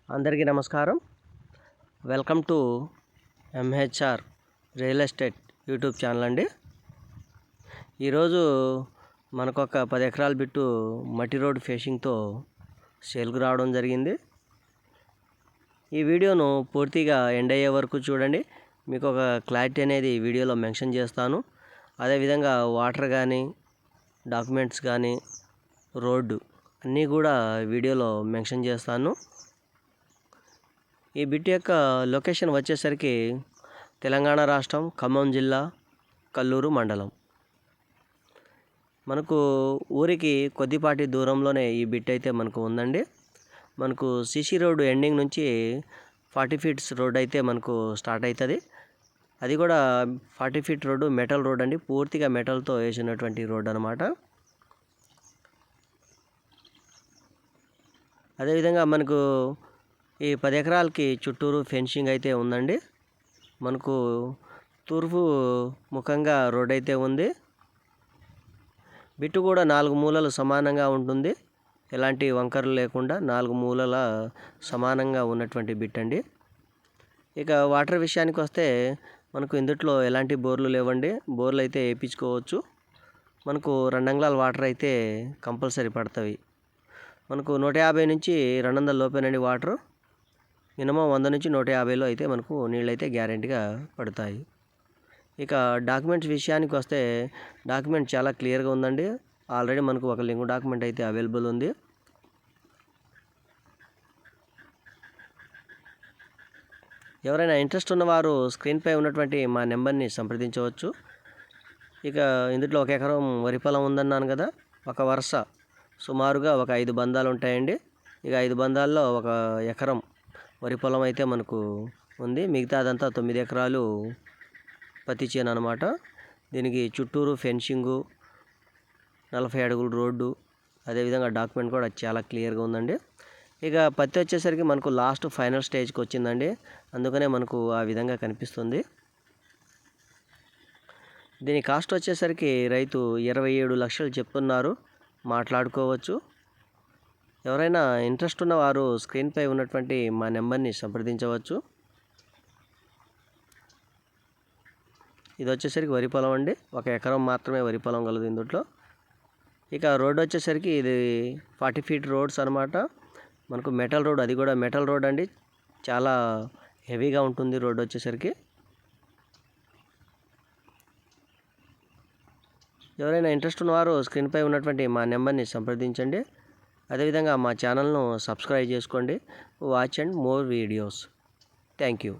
అందరికీ నమస్కారం. Welcome to MHR real estate YouTube channel అండి. ఈరోజు మనకు ఒక 10 ఎకరాల బిట్టు మట్టి రోడ్ ఫేషింగ్తో సేల్కు రావడం జరిగింది. ఈ వీడియోను పూర్తిగా ఎండ్ అయ్యే వరకు చూడండి. మీకు ఒక క్లారిటీ అనేది వీడియోలో మెన్షన్ చేస్తాను. అదేవిధంగా వాటర్ కానీ, డాక్యుమెంట్స్ కానీ, రోడ్డు అన్నీ కూడా వీడియోలో మెన్షన్ చేస్తాను. ఈ బిట్ యొక్క లొకేషన్ వచ్చేసరికి తెలంగాణ రాష్ట్రం, ఖమ్మం జిల్లా, కల్లూరు మండలం. మనకు ఊరికి కొద్దిపాటి దూరంలోనే ఈ బిట్ అయితే మనకు ఉందండి. మనకు సిసి రోడ్డు ఎండింగ్ నుంచి 40 ఫీట్స్ రోడ్ అయితే మనకు స్టార్ట్ అవుతుంది. అది కూడా 40 ఫీట్ రోడ్డు మెటల్ రోడ్ అండి. పూర్తిగా మెటల్తో వేసినటువంటి రోడ్ అనమాట. అదేవిధంగా మనకు ఈ 10 ఎకరాలకి చుట్టూరు ఫెన్సింగ్ అయితే ఉందండి. మనకు తూర్పు ముఖంగా రోడ్ అయితే ఉంది. బిట్టు కూడా 4 మూలలు సమానంగా ఉంటుంది. ఎలాంటి వంకరలు లేకుండా 4 మూలల సమానంగా ఉన్నటువంటి బిట్ అండి. ఇక వాటర్ విషయానికి వస్తే మనకు ఇందుట్లో ఎలాంటి బోర్లు లేవండి. బోర్లు అయితే వేయించుకోవచ్చు. మనకు 2 అంగుళాల వాటర్ అయితే కంపల్సరీ పడతాయి. మనకు 150 నుంచి 200 లోపేనండి వాటరు. మినిమం 100 నుంచి 150లో అయితే మనకు నీళ్ళైతే గ్యారెంటీగా పడతాయి. ఇక డాక్యుమెంట్స్ విషయానికి వస్తే డాక్యుమెంట్ చాలా క్లియర్గా ఉందండి. ఆల్రెడీ మనకు ఒక లింక్ డాక్యుమెంట్ అయితే అవైలబుల్ ఉంది. ఎవరైనా ఇంట్రెస్ట్ ఉన్నవారు స్క్రీన్పై ఉన్నటువంటి మా నెంబర్ని సంప్రదించవచ్చు. ఇక ఇందులో 1 ఎకరం వరి పొలం ఉందన్నాను కదా. ఒక వరుస సుమారుగా ఒక 5 బంధాలు ఉంటాయండి. ఇక 5 బంధాల్లో ఒక ఎకరం వరి పొలం అయితే మనకు ఉంది. మిగతాదంతా 9 ఎకరాలు పత్తి చేను అనమాట. దీనికి చుట్టూరు ఫెన్సింగు, 40 అడుగుల రోడ్డు, అదేవిధంగా డాక్యుమెంట్ కూడా చాలా క్లియర్గా ఉందండి. ఇక పత్తి వచ్చేసరికి మనకు లాస్ట్ ఫైనల్ స్టేజ్కి వచ్చిందండి. అందుకనే మనకు ఆ విధంగా కనిపిస్తుంది. దీని కాస్ట్ వచ్చేసరికి రైతు 27 లక్షలు చెప్తున్నారు. మాట్లాడుకోవచ్చు. ఎవరైనా ఇంట్రెస్ట్ ఉన్నవారు స్క్రీన్పై ఉన్నటువంటి మా నెంబర్ని సంప్రదించవచ్చు. ఇది వచ్చేసరికి వరి పొలం అండి. 1 ఎకరం మాత్రమే వరి పొలం కలదు ఇందులో. ఇక రోడ్ వచ్చేసరికి ఇది 40 ఫీట్ రోడ్స్ అనమాట. మనకు మెటల్ రోడ్, అది కూడా మెటల్ రోడ్ అండి. చాలా హెవీగా ఉంటుంది రోడ్ వచ్చేసరికి. ఎవరైనా ఇంట్రెస్ట్ ఉన్నవారు స్క్రీన్పై ఉన్నటువంటి మా నెంబర్ని సంప్రదించండి. అదేవిధంగా మా ఛానల్ను సబ్స్క్రైబ్ చేసుకోండి. Watch and more videos. Thank you.